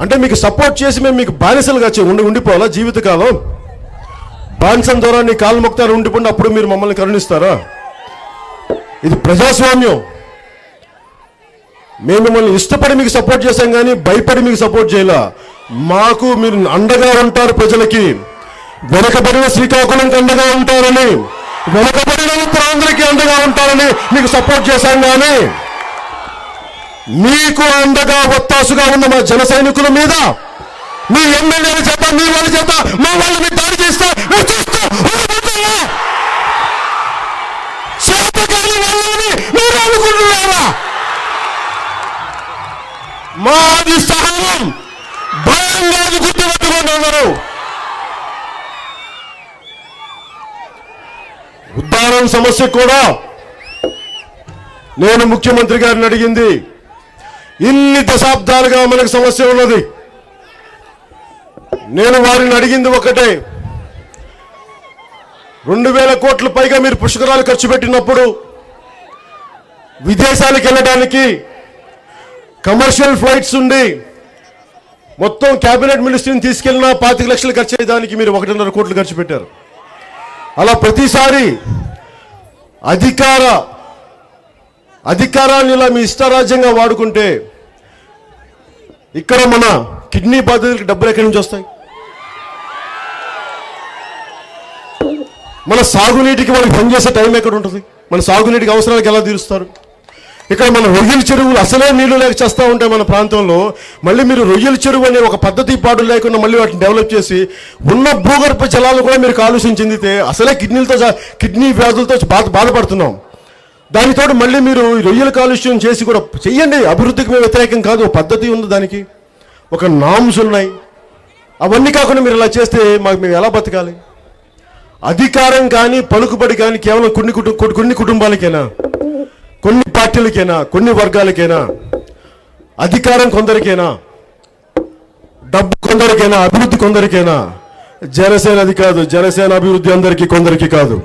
అంటే మీకు సపోర్ట్ చేసి మేము మీకు బానిసలుగా ఉండిపోవాలా జీవితకాలం? బానిసం ద్వారా నీ కాలు మొక్తారు ఉండిపోండి, అప్పుడు మీరు మమ్మల్ని కరుణిస్తారా? ఇది ప్రజాస్వామ్యం. మేము మిమ్మల్ని ఇష్టపడి మీకు సపోర్ట్ చేశాం కానీ భయపడి మీకు సపోర్ట్ చేయాల. మాకు మీరు అండగా ఉంటారు, ప్రజలకి వెనకబడిన శ్రీకాకుళంకి అండగా ఉంటారని, వెనకబడిన ఉత్తరాంధ్రకి అండగా ఉంటారని మీకు సపోర్ట్ చేశాం కానీ మీకు అండగా ఒత్తాసుగా ఉన్న మా జన సైనికుల మీద మీ ఎమ్మెల్యేల చేత మీ వాళ్ళ చేత మా వాళ్ళని దాడి చేస్తే చేతకాని వాళ్ళని మీరు అనుకుంటున్నారా? మా అది సహనం భయంగా గుర్తుపెట్టుకుంటున్నారు. ఉద్దానం సమస్య కూడా నేను ముఖ్యమంత్రి గారిని అడిగింది. ఇన్ని దశాబ్దాలుగా మనకు సమస్య ఉన్నది. నేను వారిని అడిగింది ఒకటే, 2000 కోట్ల పైగా మీరు పుష్కరాలు ఖర్చు పెట్టినప్పుడు విదేశాలకు వెళ్ళడానికి కమర్షియల్ ఫ్లైట్స్ ఉండి మొత్తం క్యాబినెట్ మినిస్టర్ని తీసుకెళ్ళినా 25 లక్షలు ఖర్చు అయ్యేదానికి మీరు 1.5 కోట్లు ఖర్చు పెట్టారు. అలా ప్రతిసారి అధికారాన్ని ఇలా మీ ఇష్టారాజ్యంగా వాడుకుంటే ఇక్కడ మన కిడ్నీ బాధితులకు డబ్బులు ఎక్కడి నుంచి వస్తాయి? మన సాగునీటికి మనకి పనిచేసే టైం ఎక్కడ ఉంటుంది? మన సాగునీటికి అవసరాలకు ఎలా తీరుస్తారు? ఇక్కడ మన రొయ్యల చెరువులు అసలే నీళ్లు లేక చేస్తూ ఉంటాయి మన ప్రాంతంలో. మళ్ళీ మీరు రొయ్యల చెరువు అనే ఒక పద్ధతి పాటు లేకుండా మళ్ళీ వాటిని డెవలప్ చేసి ఉన్న భూగర్భ జలాలు కూడా మీరు కాలుష్యం చెందితే అసలే కిడ్నీ వ్యాధులతో బాధపడుతున్నాం. దానితో మళ్ళీ మీరు రొయ్యల కాలుష్యం చేసి కూడా చెయ్యండి. అభివృద్ధికి మేము వ్యతిరేకం కాదు, పద్ధతి ఉంది, దానికి ఒక నామ్స్ ఉన్నాయి. అవన్నీ కాకుండా మీరు ఇలా చేస్తే మేము ఎలా బతకాలి? అధికారం కానీ పలుకుబడి కానీ కేవలం కొన్ని కుటుంబాలకైనా, కొన్ని పార్టీలకైనా, కొన్ని వర్గాలకైనా? అధికారం కొందరికైనా, డబ్బు కొందరికైనా, అభివృద్ధి కొందరికైనా? జనసేన అది కాదు. జనసేన అభివృద్ధి అందరికీ, కొందరికి కాదు.